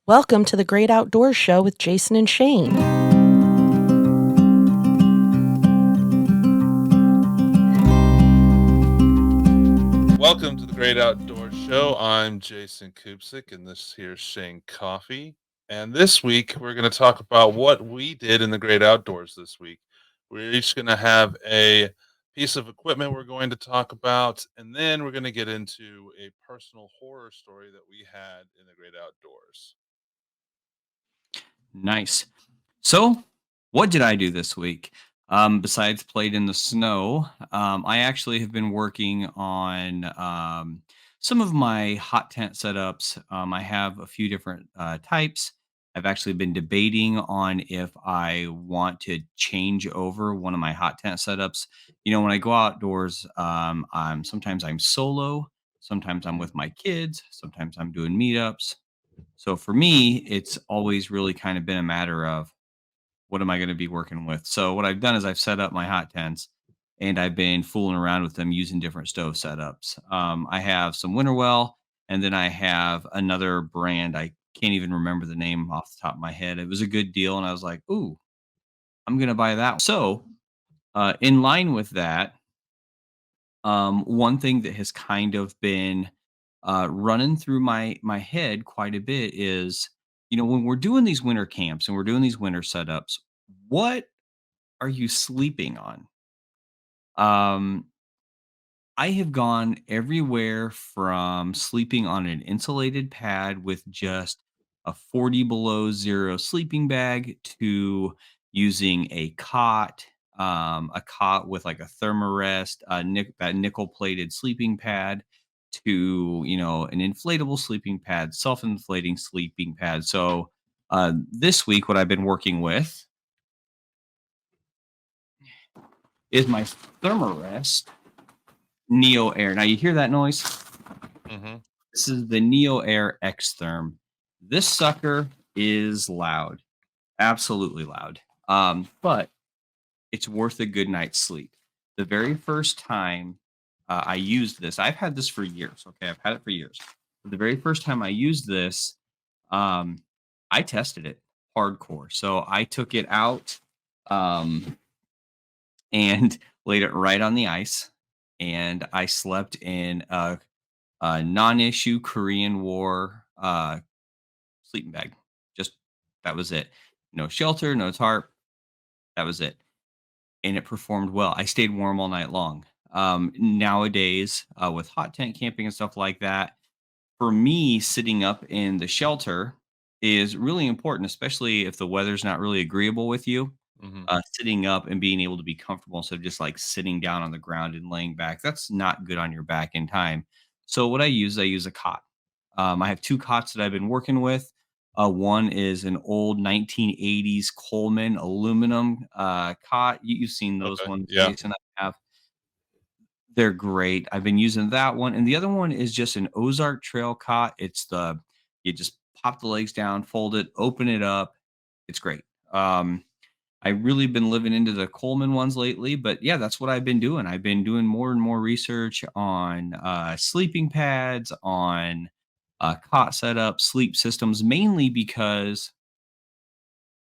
Welcome to the Great Outdoors Show with Jason and Shane. Welcome to the Great Outdoors Show. I'm Jason Kupsik, and this here's Shane Coffee. And this week, we're going to talk about what we did in the great outdoors this week. We're each going to have a piece of equipment we're going to talk about, and then we're going to get into a personal horror story that we had in the great outdoors. Nice. So, what did I do this week? Besides played in the snow, I actually have been working on some of my hot tent setups. I have a few different types. I've actually been debating on if I want to change over one of my hot tent setups. When I go outdoors, I'm solo. Sometimes I'm Mhm. with my kids. Sometimes I'm doing meetups. So for me, it's always really kind of been a matter of what am I going to be working with. So what I've done is I've set up my hot tents and I've been fooling around with them using different stove setups. I have some Winterwell, and then I have another brand. I can't even remember the name off the top of my head. It was a good deal, and I was like, "Ooh, I'm going to buy that." So, in line with that, one thing that has kind of been running through my head quite a bit is, when we're doing these winter camps and we're doing these winter setups, what are you sleeping on? Um, I have gone everywhere from sleeping on an insulated pad with just a 40 below zero sleeping bag to using a cot with like a thermarest, that nickel plated sleeping pad to, an inflatable sleeping pad, self inflating sleeping pad. So, this week, what I've been working with is my thermarest Neo Air. Now, you hear that noise? Mhm. This is the Neo Air X Therm. This sucker is loud, absolutely loud. But it's worth a good night's sleep. The very first time I used this, I've had this for years. Okay, I've had it for years. But the very first time I used this, um, I tested it hardcore. So I took it out um, and laid it right on the ice, and I slept in a non-issue Korean War sleeping bag. Just that was it. No shelter, no tarp. That was it, and it performed well. I stayed warm all night long. Nowadays, with hot tent camping and stuff like that, for me, sitting up in the shelter is really important, especially if the weather's not really agreeable with you. Mhm. Sitting up and being able to be comfortable instead of just like sitting down on the ground and laying back, that's not good on your back in time. So what I use a cot. I have two cots that I've been working with. One is an old 1980s Coleman aluminum cot. You've seen those Okay. ones, Yeah. Jason. I have. They're great. I've been using that one, and the other one is just an Ozark Trail cot. You just pop the legs down, fold it, open it up. It's great. I really been living into the Coleman ones lately, but yeah, that's what I've been doing. I've been doing more and more research on sleeping pads, on cot setup, sleep systems, mainly because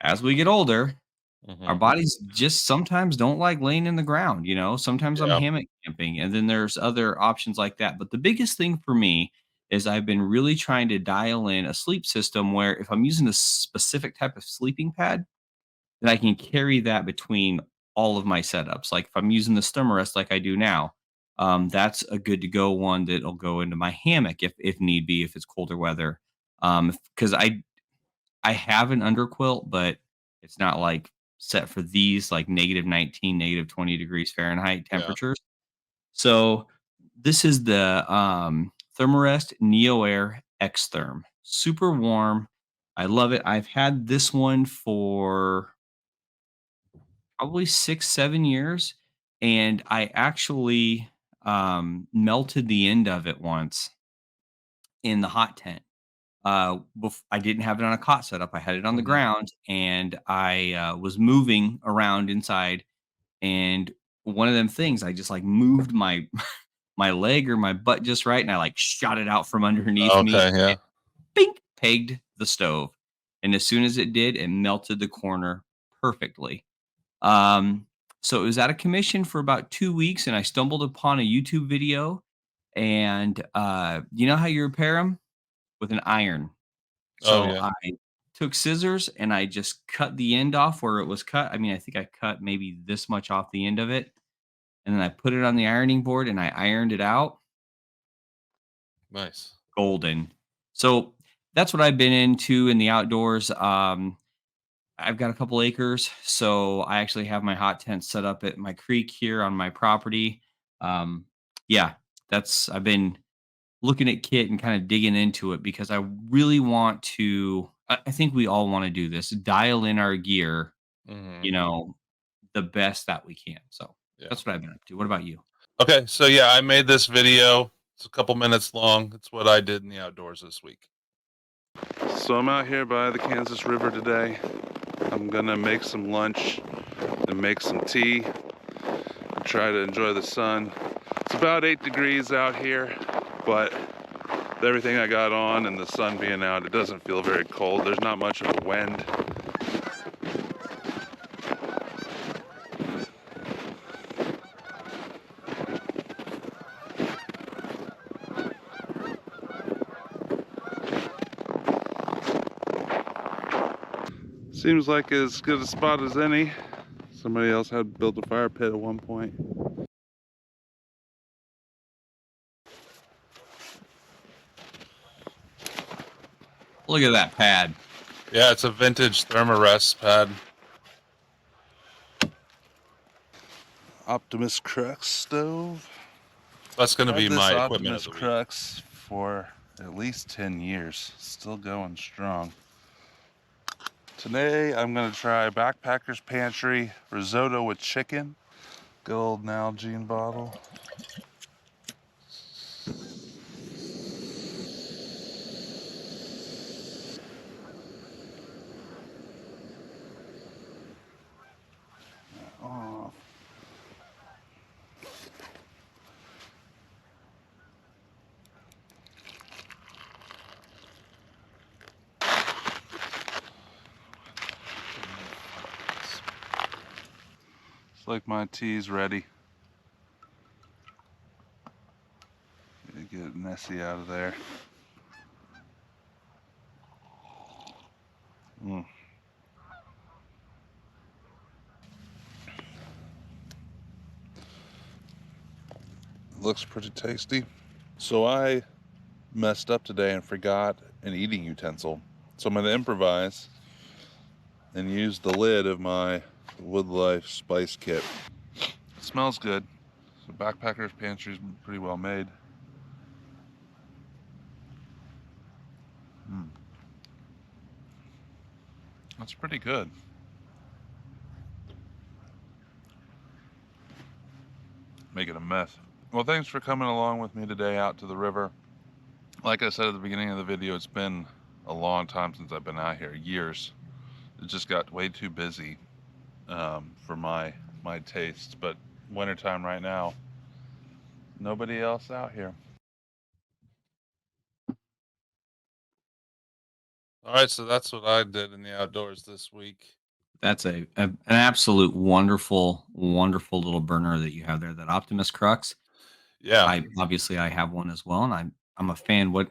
as we get older, our Mhm. bodies just sometimes don't like laying in the ground. Sometimes I'm Yeah. hammock camping, and then there's other options like that. But the biggest thing for me is I've been really trying to dial in a sleep system where if I'm using a specific type of sleeping pad, then I can carry that between all of my setups. Like if I'm using the Sturmarest like I do now, that's a good to go one that'll go into my hammock if need be, if it's colder weather. Because I have an underquilt, but it's not like set for these like -19, -20 degrees Fahrenheit Yeah. temperatures. So this is the Thermarest Neo Air X Therm. Super warm. I love it. I've had this one for probably 6, 7 years, and I actually melted the end of it once in the hot tent. I didn't have it on a cot setup. I had it on the Mhm. ground, and I was moving around inside. And one of them things, I just like moved my my leg or my butt just right, and I like shot it out from underneath me. Okay. And Yeah. bink, pegged. the stove. And as soon as it did, it melted the corner perfectly. Um, so it was out of commission for about 2 weeks, and I stumbled upon a YouTube video. And you know how you repair them? With an iron. Oh So yeah. I took scissors and I just cut the end off where it was cut. I mean, I think I cut maybe this much off the end of it. And then I put it on the ironing board and I ironed it out. Nice. Golden. So that's what I've been into in the outdoors. I've got a couple acres, so I actually have my hot tent set up at my creek here on my property. Um, yeah, that's I've been looking at kit and kind of digging into it because I really want to. I think we all want to do this. Dial in our gear, Hmm. you know, the best that we can. So Yeah. that's what I've been up to. What about you? Okay, so yeah, I made this video. It's a couple minutes long. It's what I did in the outdoors this week. So I'm out here by the Kansas River today. I'm gonna make some lunch and make some tea and try to enjoy the sun. It's about 8 degrees out here, but with everything I got on and the sun being out, it doesn't feel very cold. There's not much of a wind. Seems like as good a spot as any. Somebody else had built a fire pit at one point. Look at that pad. Yeah, it's a vintage Thermarest pad. Optimus Crux Stove. That's going to be my equipment of the week. Crux for at least 10 years. Still going strong. Today I'm going to try Backpacker's Pantry risotto with chicken. Good old Nalgene bottle. Oh. Looks like my tea's ready. Get Nessie out of there. Mm. Looks pretty tasty. So I messed up today and forgot an eating utensil. So I'm going to improvise and use the lid of my Woodlife spice kit. It smells good. So Backpacker's Pantry is pretty well made. That's pretty good. Making a mess. Well, thanks for coming along with me today out to the river. Like I said at the beginning of the video, it's been a long time since I've been out here, years. It just got way too busy for my taste. But wintertime right now, nobody else out here. All right, so that's what I did in the outdoors this week. That's an absolute wonderful, wonderful little burner that you have there. That Optimus Crux. Yeah. I have one as well, and I'm a fan. What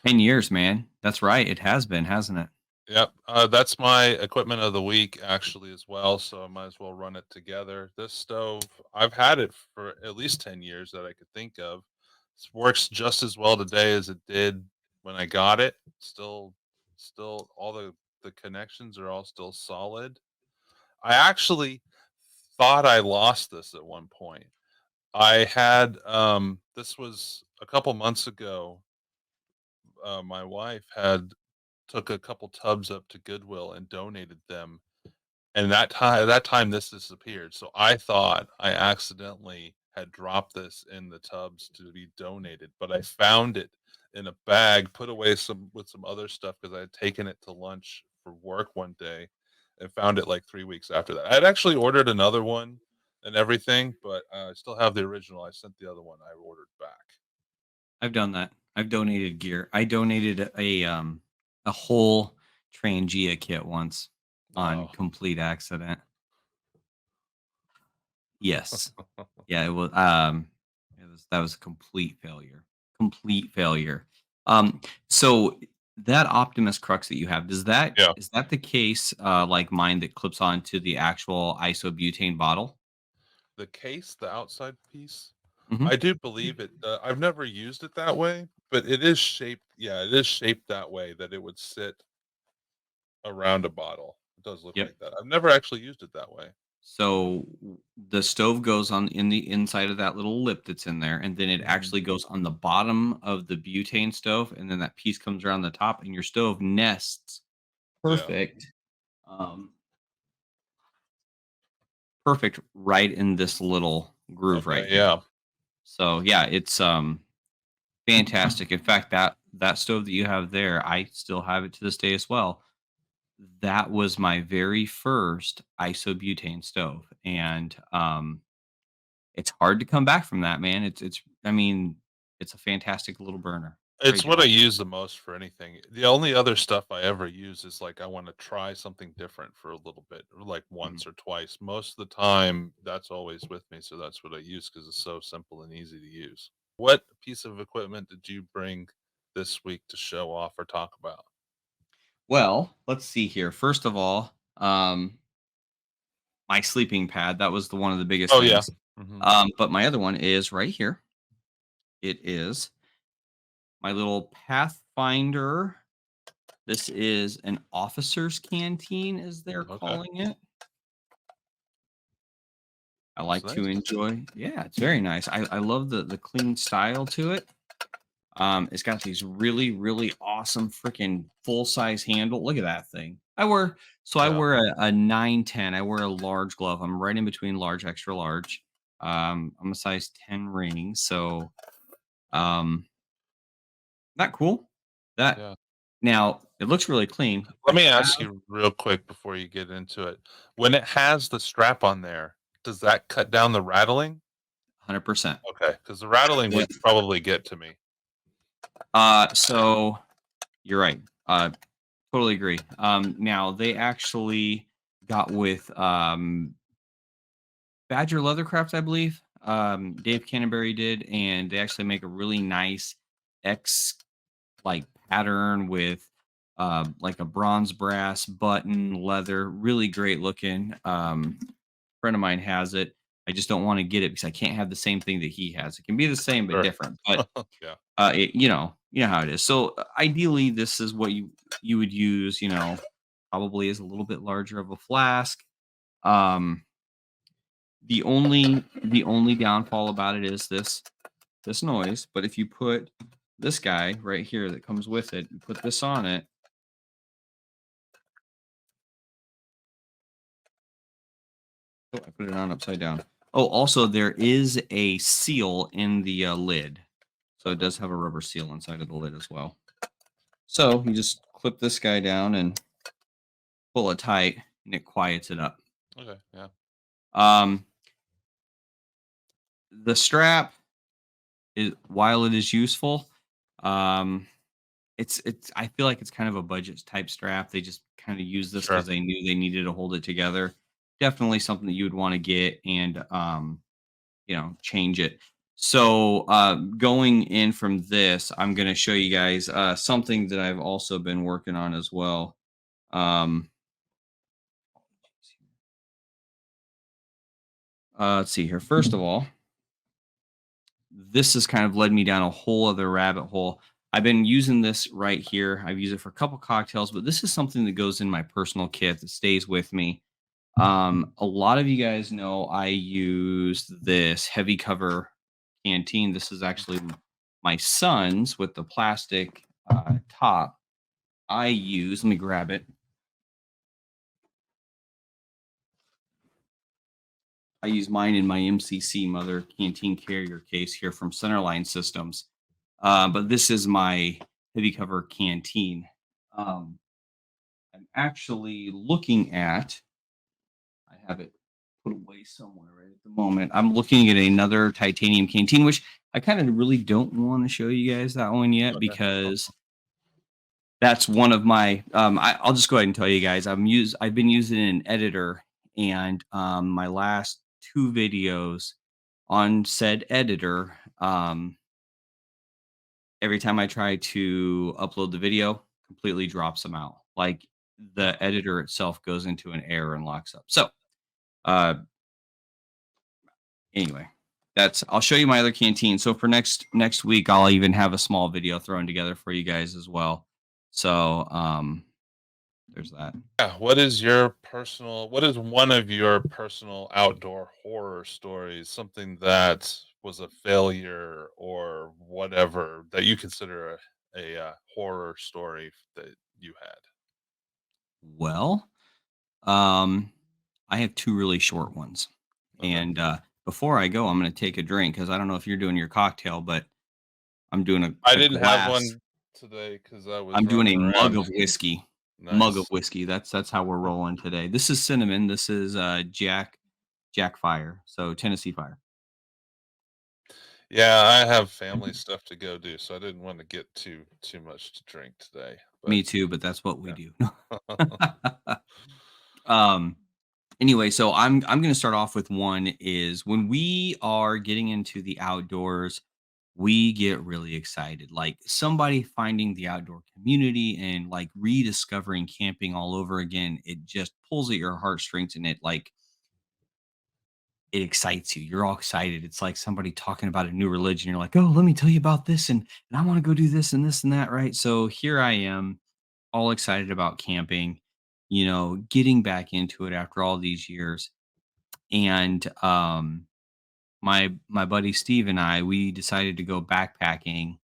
10 years, man? That's right. It has been, hasn't it? Yep. That's my equipment of the week actually as well. So I might as well run it together. This stove, I've had it for at least 10 years that I could think of. It works just as well today as it did when I got it. Still all the connections are all still solid. I actually thought I lost this at one point. I had this was a couple months ago. My wife had took a couple tubs up to Goodwill and donated them. And that time this disappeared. So I thought I accidentally had dropped this in the tubs to be donated, but I found it in a bag, put away with some other stuff because I had taken it to lunch for work one day and found it like 3 weeks after that. I'd actually ordered another one and everything, but I still have the original. I sent the other one I ordered back. I've done that. I've donated gear. I donated a a whole Trangia kit once on Oh, complete accident. Yes. Yeah, that was a complete failure. Complete failure. So that Optimus Crux that you have, yeah. is that the case like mine that clips onto the actual isobutane bottle? The case, the outside piece, Hmm. I do believe it. I've never used it that way, but it is shaped. Yeah, it is shaped that way that it would sit around a bottle. It does look Yep. like that. I've never actually used it that way. So the stove goes on in the inside of that little lip that's in there, and then it Mhm. actually goes on the bottom of the butane stove, and then that piece comes around the top, and your stove nests Yeah. perfect. Um, Perfect right in this little groove Okay. right here. Yeah. So yeah, it's fantastic. In fact, that stove that you have there, I still have it to this day as well. That was my very first isobutane stove, and it's hard to come back from that, man. It's I mean, it's a fantastic little burner. It's Great what I job. use the most for anything. The only other stuff I ever use is like I want to try something different for a little bit, or like Mhm. once or twice. Most of the time, that's always with me. So that's what I use because it's so simple and easy to use. What piece of equipment did you bring this week to show off or talk about? Well, let's see here. First of all, my sleeping pad, that was the one of the biggest Oh, yeah. things. Hmm. But my other one is right here. It is my little Pathfinder. This is an officer's canteen, as they're Okay. calling it. I That's like to nice. enjoy. Yeah, it's very nice. I love the clean style to it. It's got these really, really awesome freaking full size handle. Look at that thing. I Yeah. wear a 910. I wear a large glove. I'm right in between large, extra large. I'm a size 10 ring. So that cool. That Yeah. now it looks really clean. I Let me have ask you real quick before you get into it. When it has the strap on there, does that cut down the rattling? 100%. Okay, because the rattling Yeah. would probably get to me. So you're right. Totally agree. Now they actually got with Badger Leathercraft, I believe. Dave Canterbury did, and they actually make a really nice X like pattern with like a bronze brass button leather, really great looking. Friend of mine has it. I just don't want to get it because I can't have the same thing that he has. It can be the same but Sure. different, but Yeah. you know how it is. So ideally, this is what you would use. Probably is a little bit larger of a flask. Um, the only downfall about it is this noise. But if you put this guy right here that comes with it, you put this on it. Oh, I put it on upside down. Oh, also there is a seal in the lid, so it Okay. does have a rubber seal inside of the lid as well. So you just clip this guy down and pull it tight, and it quiets it up. Okay. Yeah. Um, the strap is while it is useful, um, it's I feel like it's kind of a budget type strap. They just kind of use this because Sure. they knew they needed to hold it together. Definitely something that you would want to get and change it. So going in from this, I'm going to show you guys something that I've also been working on as well. Um, let's see here. First of all, this has kind of led me down a whole other rabbit hole. I've been using this right here. I've used it for a couple cocktails, but this is something that goes in my personal kit that stays with me. A lot of you guys know I use this heavy cover canteen. This is actually my son's with the plastic top. Let me grab it. I use mine in my MCC Mother canteen carrier case here from Centerline Systems. But this is my heavy cover canteen. Um, I'm actually looking at, I have it put away somewhere right at the moment. I'm looking at another titanium canteen, which I kind of really don't want to show you guys that one yet Okay. because That's one of my. I'll just go ahead and tell you guys. I've been using an editor, and my last two videos on said editor. Every time I try to upload the video, completely drops them out. Like the Oh, editor itself goes into an error and locks up. So, uh, anyway, that's. I'll show you my other canteen. So for next week, I'll even have a small video thrown together for you guys as well. So, there's that. yeah. What is one of your personal outdoor horror stories? Something that was a failure or whatever that you consider a horror story that you had. Well, um, I have two really short ones, Okay. and before I go, I'm going to take a drink because I don't know if you're doing your cocktail, but I'm doing I a didn't have glass. one today because I was I'm doing running a mug around. of whiskey. Mug of Nice. whiskey. That's how we're rolling today. This is cinnamon. This is Jack Fire. So Tennessee Fire. Yeah, I have family stuff to go do, so I didn't want to get too much to drink today. But Me too, but that's what we yeah. do. um anyway, so I'm going to start off with one is when we are getting into the outdoors, we get really excited. Like somebody finding the outdoor community and like rediscovering camping all over again. It just pulls at your heartstrings and it excites you. You're all excited. It's like somebody talking about a new religion. You're like, oh, let me tell you about this, and I want to go do this and that, right? So here I am, all excited about camping, getting back into it after all these years. And my buddy Steve and I, we decided to go backpacking,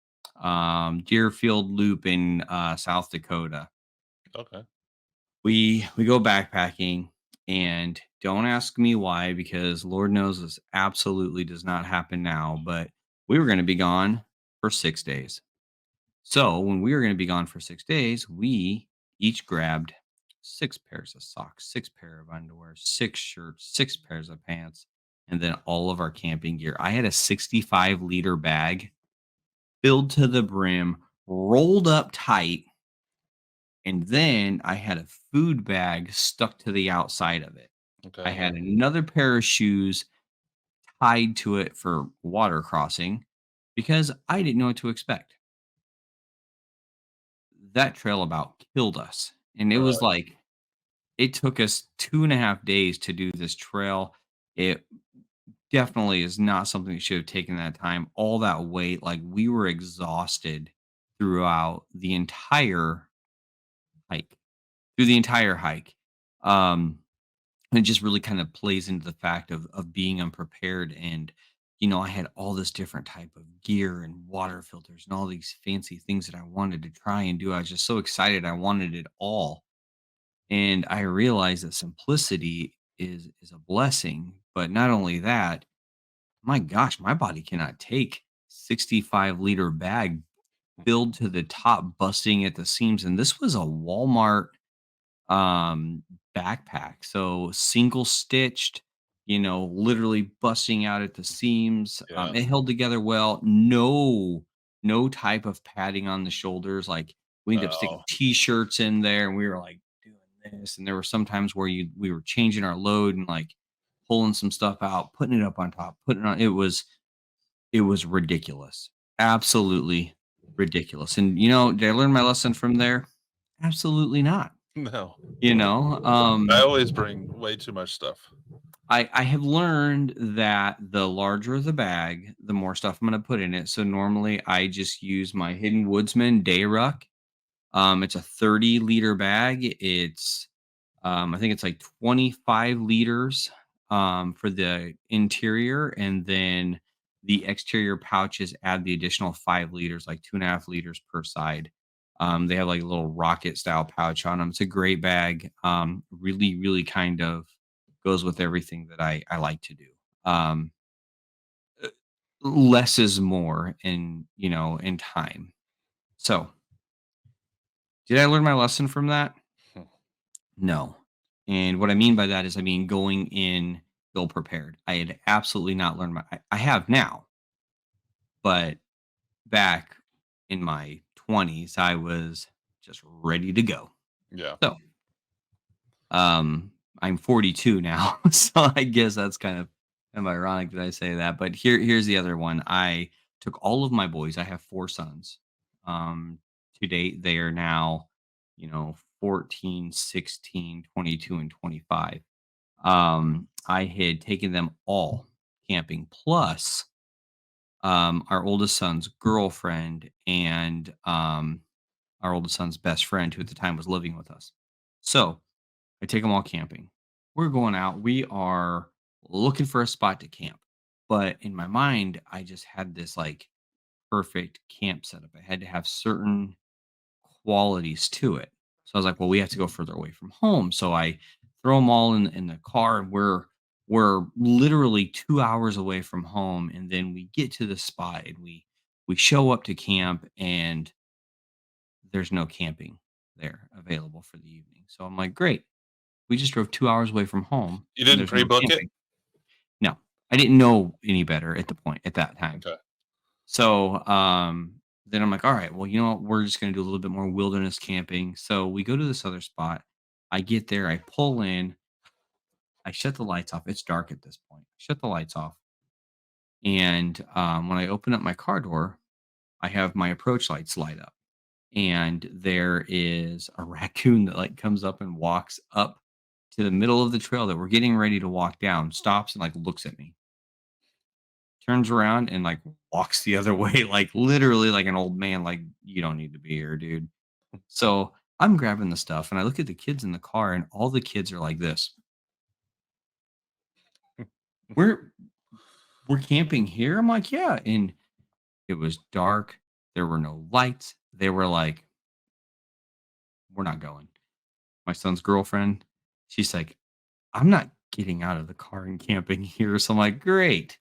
Deerfield Loop in South Dakota. Okay. We go backpacking, and don't ask me why, because Lord knows this absolutely does not happen now, but we were going to be gone for 6 days. So when we were going to be gone for 6 days, we each grabbed 6 pairs of socks, 6 pair of underwear, 6 shirts, 6 pairs of pants, and then all of our camping gear. I had a 65-liter bag filled to the brim, rolled up tight, and then I had a food bag stuck to the outside of it. I Okay. had another pair of shoes tied to it for water crossing because I didn't know what to expect. That trail about killed us. And it was Right. like, it took us 2.5 days to do this trail. It definitely is not something that should have taken that time. All that weight, like we were exhausted throughout the entire hike, through the entire hike. Um, and it just really kind of plays into the fact of being unprepared. And I had all this different type of gear and water filters and all these fancy things that I wanted to try and do. I was just so excited. I wanted it all. And I realized that simplicity is a blessing. But not only that, my gosh, my body cannot take 65-liter bag filled to the top, busting at the seams. And this was a Walmart um backpack, so single stitched, literally busting out at the seams. Yeah. It held together well. No type of padding on the shoulders. Like we ended up sticking Oh, t-shirts in there, and we were like doing this, and there were some times where we were changing our load and like pulling some stuff out, putting it up on top, putting it on. It was ridiculous, absolutely ridiculous. And did I learn my lesson from there? Absolutely not. no. you know I um always bring way too much stuff. I have learned that the larger the bag, the more stuff I'm going to put in it. So normally I just use my Hidden Woodsman Day Ruck. It's a 30-liter bag. It's I think it's like 25 liters for the interior, and then the exterior pouches add the additional 5 liters, like 2.5 liters per side. They have like a little rocket style pouch on them. It's a great bag. Really, really kind of goes with everything that I like to do. Um, Less is more in time. So, did I learn my lesson from that? Hmm. No. And what I mean by that is, I mean, going in ill prepared. I had absolutely not learned I have now, but back in my 20s, I was just ready to go. Yeah. So, I'm 42 now, so I guess that's kind of ironic that I say that. But here's the other one. I took all of my boys. I have 4 sons. Um, to date, they are now, 14, 16, 22, and 25. I had taken them all camping, plus our oldest son's girlfriend and our oldest son's best friend, who at the time was living with us. So I take them all camping. We're going out. We are looking for a spot to camp. But in my mind, I just had this like perfect camp setup. I had to have certain qualities to it. So I was like, well, we have to go further away from home. So I throw them all in the car, and we're literally 2 hours away from home. And then we get to the spot, and we show up to camp, and there's no camping there available for the evening. So I'm like, great. We just drove 2 hours away from home, You and didn't there's no pre-book it? camping. No, I didn't know any better at that time. Okay. So, then I'm like, all right, well, you know what? We're just going to do a little bit more wilderness camping. So we go to this other spot. I get there, I pull in, I shut the lights off. It's dark at this point. Shut the lights off. And when I open up my car door, I have my approach lights light up. And there is a raccoon that like comes up and walks up to the middle of the trail that we're getting ready to walk down, stops and like looks at me, turns around and like walks the other way, like literally like an old man, like, you don't need to be here, dude. So I'm grabbing the stuff and I look at the kids in the car, and all the kids are like this. We're we're camping here. I'm like, yeah. And it was dark. There were no lights. They were like, we're not going. My son's girlfriend, she's like, I'm not getting out of the car and camping here. So I'm like, great.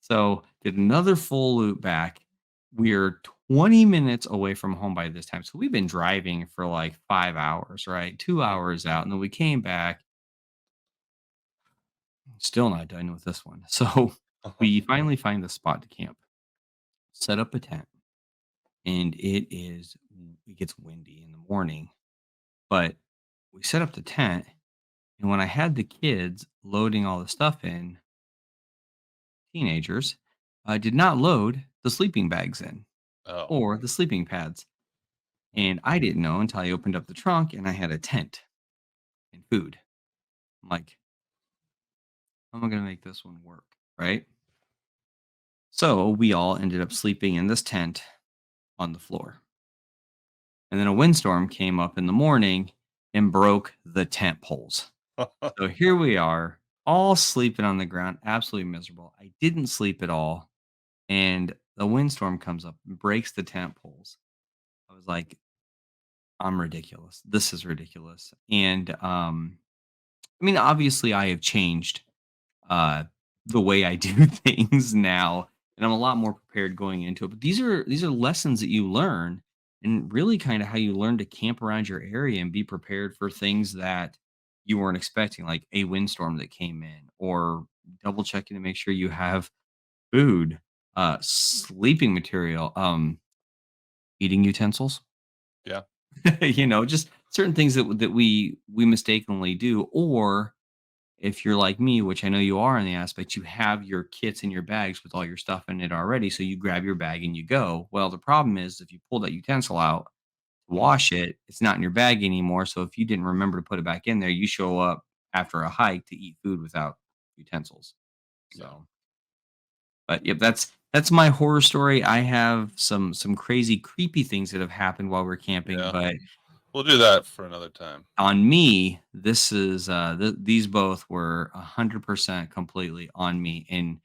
So did another full loop back. We're 20 minutes away from home by this time. So we've been driving for like 5 hours, right? 2 hours out. And then we came back. Still not done with this one. So we finally find the spot to camp, set up a tent, and it gets windy in the morning. But we set up the tent, and when I had the kids loading all the stuff in, teenagers, did not load the sleeping bags in Oh. or the sleeping pads. And I didn't know until I opened up the trunk and I had a tent and food. I'm like, how am I going to make this one work? Right. So we all ended up sleeping in this tent on the floor. And then a windstorm came up in the morning and broke the tent poles. So here we are, all sleeping on the ground, absolutely miserable. I didn't sleep at all. And the windstorm comes up and breaks the tent poles. I was like, I'm ridiculous. This is ridiculous. And I mean, obviously I have changed uh the way I do things now, and I'm a lot more prepared going into it. But these are lessons that you learn, and really kind of how you learn to camp around your area and be prepared for things that you weren't expecting, like a windstorm that came in, or double checking to make sure you have food, sleeping material, eating utensils. Yeah. Just certain things that we mistakenly do. Or if you're like me, which I know you are in the aspect, you have your kits in your bags with all your stuff in it already. So you grab your bag and you go. Well, the problem is if you pull that utensil out to wash it, it's not in your bag anymore. So if you didn't remember to put it back in there, you show up after a hike to eat food without utensils. Yeah. So, but yep, that's my horror story. I have some crazy, creepy things that have happened while we're camping, Yeah. but We'll do that for another time. on me, this is these both were 100% completely on me, and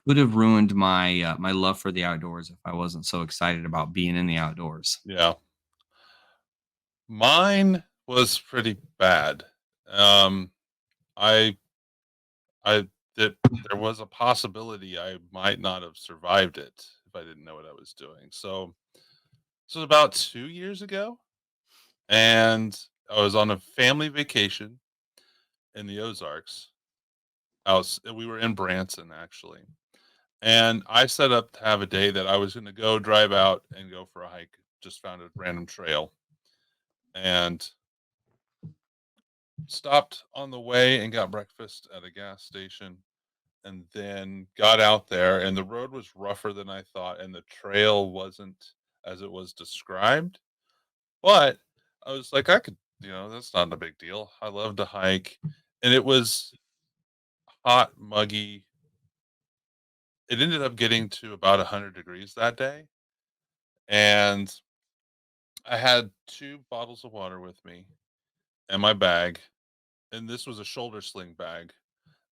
would have ruined my love for the outdoors if I wasn't so excited about being in the outdoors. Yeah. Mine was pretty bad. Um, I I that there was a possibility I might not have survived it if I didn't know what I was doing. So this was about 2 years ago, and I was on a family vacation in the Ozarks. We were in Branson actually, and I set up to have a day that I was going to go drive out and go for a hike. Just found a random trail, and stopped on the way and got breakfast at a gas station, and then got out there, and the road was rougher than I thought, and the trail wasn't as it was described. But I was like, I could, that's not a big deal. I love to hike, and it was hot, muggy. It ended up getting to about 100 degrees that day, and I had 2 bottles of water with me and my bag, and this was a shoulder sling bag.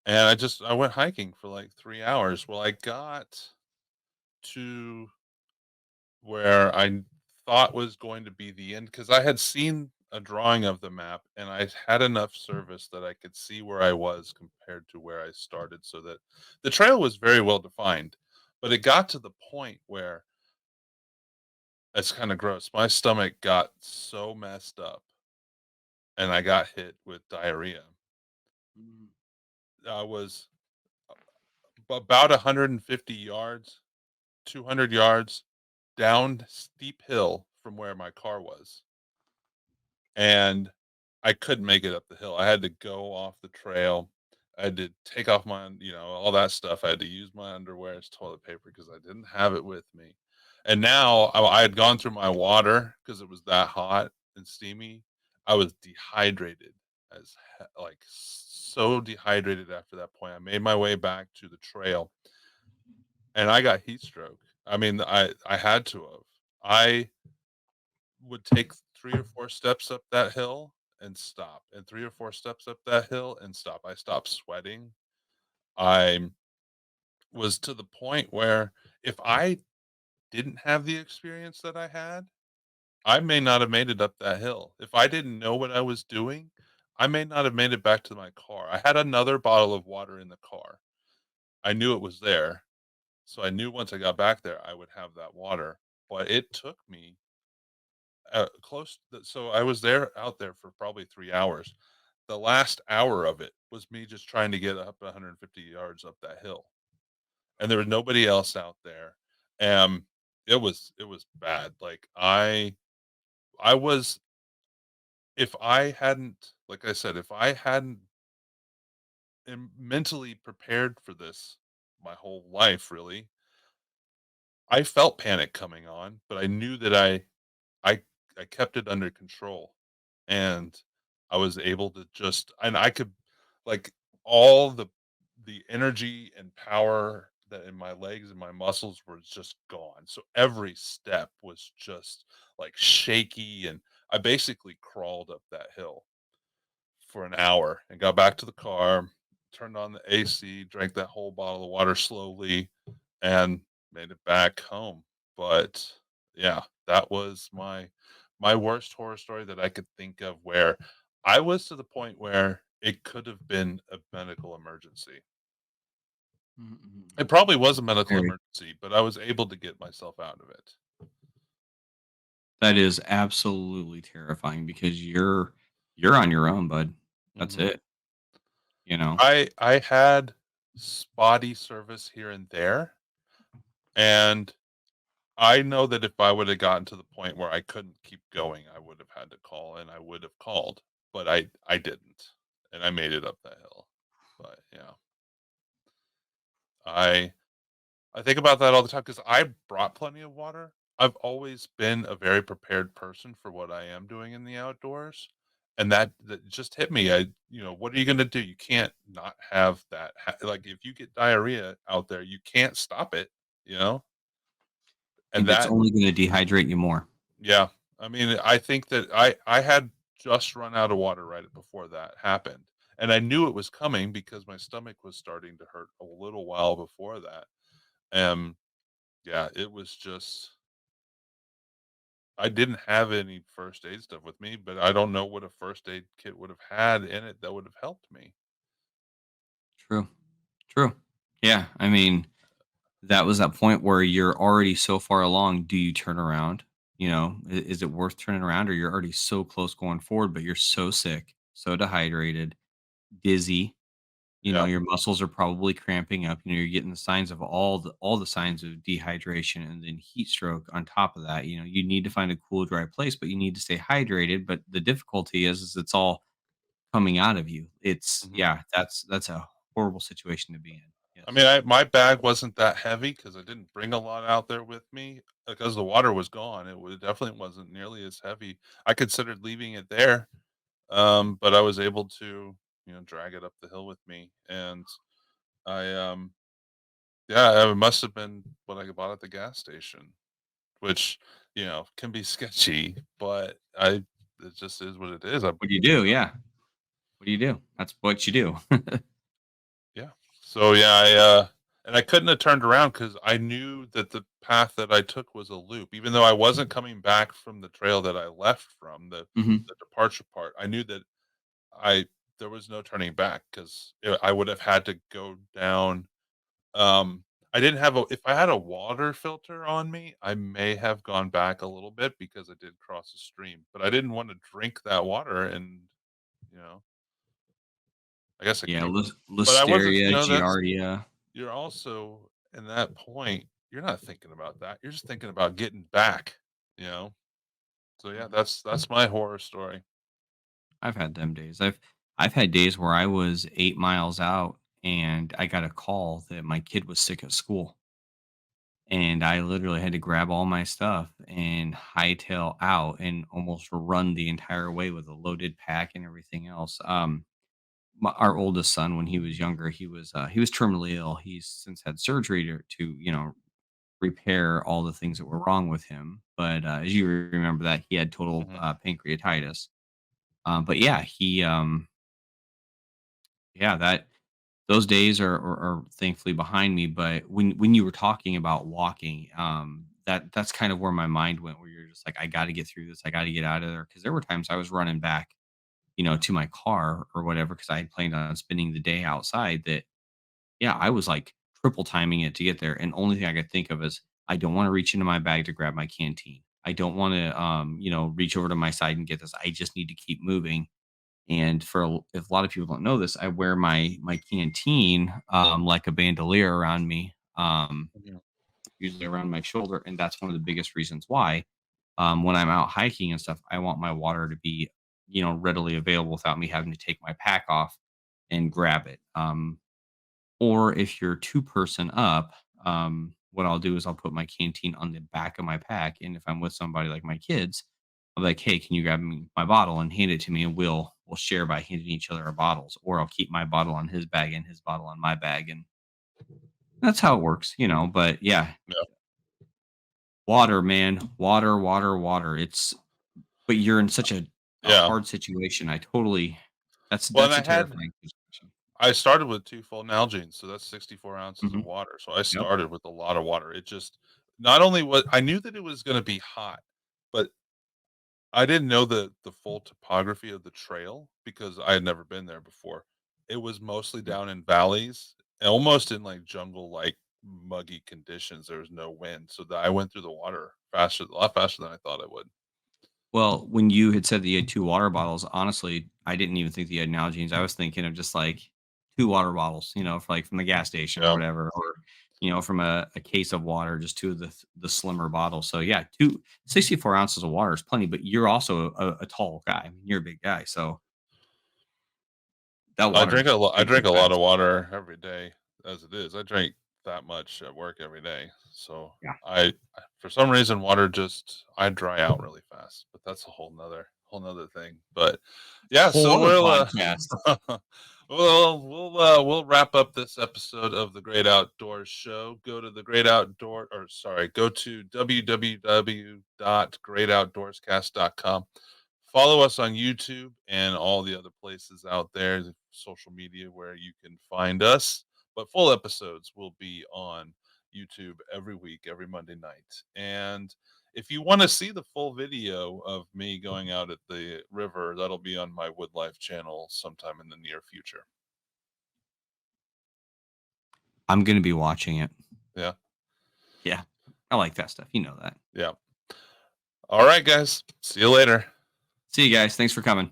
And I went hiking for like 3 hours. Well, I got to where thought was going to be the end because I had seen a drawing of the map and I had enough service that I could see where I was compared to where I started, so that the trail was very well defined. But it got to the point where it's kind of gross. My stomach got so messed up and I got hit with diarrhea. Mm. I was about 150 yards, 200 yards down steep hill from where my car was, and I couldn't make it up the hill. I had to go off the trail. I had to take off all that stuff. I had to use my underwear as toilet paper because I didn't have it with me. And now I had gone through my water because it was that hot and steamy. I was dehydrated like so dehydrated after that point. I made my way back to the trail and I got heat stroke. I mean, I had to have. I would take 3 or 4 steps up that hill and stop, and 3 or 4 steps up that hill and stop. I stopped sweating. I was to the point where if I didn't have the experience that I had, I may not have made it up that hill. If I didn't know what I was doing, I may not have made it back to my car. I had another bottle of water in the car. I knew it was there, so I knew once I got back there, I would have that water, but it took me so I was out there for probably 3 hours. The last hour of it was me just trying to get up 150 yards up that hill, and there was nobody else out there. It was bad. Like I was if I hadn't, like I said, if I hadn't mentally prepared for this my whole life, really, I felt panic coming on, but I knew that I I kept it under control, and I was able to I could, like, all the energy and power that in my legs and my muscles were just gone. So every step was just like shaky, and I basically crawled up that hill for an hour and got back to the car, turned on the AC, drank that whole bottle of water slowly, and made it back home. But yeah, that was my worst horror story that I could think of, where I was to the point where it could have been a medical emergency. Mhm. It probably was a medical Very. emergency, but I was able to get myself out of it. That is absolutely terrifying because you're on your own, bud. That's Mhm. it, you know? I had spotty service here and there, and I know that if I would have gotten to the point where I couldn't keep going, I would have had to call, and I would have called, but I didn't, and I made it up that hill. But yeah, I I think about that all the time because I brought plenty of water. I've always been a very prepared person for what I am doing in the outdoors, and that just hit me. What are you going to do? You can't not have that. Like if you get diarrhea out there, you can't stop it. You know, and And it's that only gonna dehydrate you more. Yeah. I mean, I think that I had just run out of water right before that happened, and I knew it was coming because my stomach was starting to hurt a little while before that. Um, yeah, it was just I didn't have any first aid stuff with me, but I don't know what a first aid kit would have had in it that would have helped me. True. True. Yeah, I mean, that was that point where you're already so far along, do you turn around? Is it worth turning around, or you're already so close going forward, but you're so sick, so dehydrated, dizzy, Yeah. Your muscles are probably cramping up. You're getting the signs of all the signs of dehydration and then heat stroke on top of that. You need to find a cool, dry place, but you need to stay hydrated. But the difficulty is it's all coming out of you. It's Mhm. yeah, that's a horrible situation to be in. I Yes. mean, my bag wasn't that heavy because I didn't bring a lot out there with me because the water was gone. It definitely wasn't nearly as heavy. I considered leaving it there, but I was able to, drag it up the hill with me, and I, yeah, it must have been what I bought at the gas station, which can be sketchy, but it just is what it is. What do you do? Yeah. What do you do? That's what you do. Yeah. So yeah, and I couldn't have turned around because I knew that the path that I took was a loop, even though I wasn't coming back from the trail that I left from Mhm. the departure part. I knew that I there was no turning back because I would have had to go down. Um, I didn't have a. If I had a water filter on me, I may have gone back a little bit because I did cross a stream, but I didn't want to drink that water, and you know, I guess I Yeah, could, but I wasn't. Listeria, That's Giardia. You're also in that point, you're not thinking about that. You're just thinking about getting back, you know? So yeah, Mhm. that's my horror story. I've had them days. I've had days where I was 8 miles out and I got a call that my kid was sick at school. And I literally had to grab all my stuff and hightail out and almost run the entire way with a loaded pack and everything else. Our oldest son, when he was younger, he was terminally ill. He's since had surgery to repair all the things that were wrong with him. But as you remember that he had total Mhm. pancreatitis. But yeah, yeah, that those days are thankfully behind me. But when you were talking about walking, that's kind of where my mind went. Where you're just like, I got to get through this. I got to get out of there because there were times I was running back, to my car or whatever because I had planned on spending the day outside. That yeah, I was like triple timing it to get there, and only thing I could think of is I don't want to reach into my bag to grab my canteen. I don't want to, reach over to my side and get this. I just need to keep moving. And if a lot of people don't know this, I wear my canteen like a bandolier around me, Mhm. usually around my shoulder, and that's one of the biggest reasons why. When I'm out hiking and stuff, I want my water to be, readily available without me having to take my pack off and grab it. Or if you're two-person up, what I'll do is I'll put my canteen on the back of my pack, and if I'm with somebody like my kids, I'm like, "Hey, can you grab me my bottle and hand it to me?" And we'll share by handing each other our bottles, or I'll keep my bottle on his bag and his bottle on my bag, and that's how it works. But yeah, Yeah. water, man, water, water, water. But you're in such a Yeah. hard situation. I totally that's Well, and that's a terrifying situation. I started with 2 full Nalgene's, so that's 64 ounces of Mhm. water. So I Yep. started with a lot of water. It just not only was I knew that it was gonna be hot, but I didn't know the full topography of the trail because I had never been there before. It was mostly down in valleys, almost in like jungle, like muggy conditions. There was no wind, so that I went through the water faster, a lot faster than I thought I would. Well, when you had said that you had 2 water bottles, honestly, I didn't even think that you had Nalgene's. I was thinking of just, like, 2 water bottles, from the gas station or Yeah, whatever, or, from a case of water, just 2 of the slimmer bottles. So, yeah, 64 ounces of water is plenty, but you're also a tall guy. I mean, you're a big guy, so that I water drink is a lot. I pretty drink damn a lot of fast. water every day, as it is. I drink that much at work every day, so Yeah. for some reason, water just I dry out really fast. But that's a whole nother thing. But yeah, Whole so other podcast. we'll wrap up this episode of the Great Outdoors Show. Go to the Great Outdoor, or sorry, go to www.greatoutdoorscast.com. Follow us on YouTube and all the other places out there, the social media where you can find us. But full episodes will be on YouTube every week, every Monday night. And if you want to see the full video of me going out at the river, that'll be on my Woodlife channel sometime in the near future. I'm gonna be watching it. Yeah. Yeah. I like that stuff, you know that. Yeah. All right, guys. See you later. See you guys. Thanks for coming.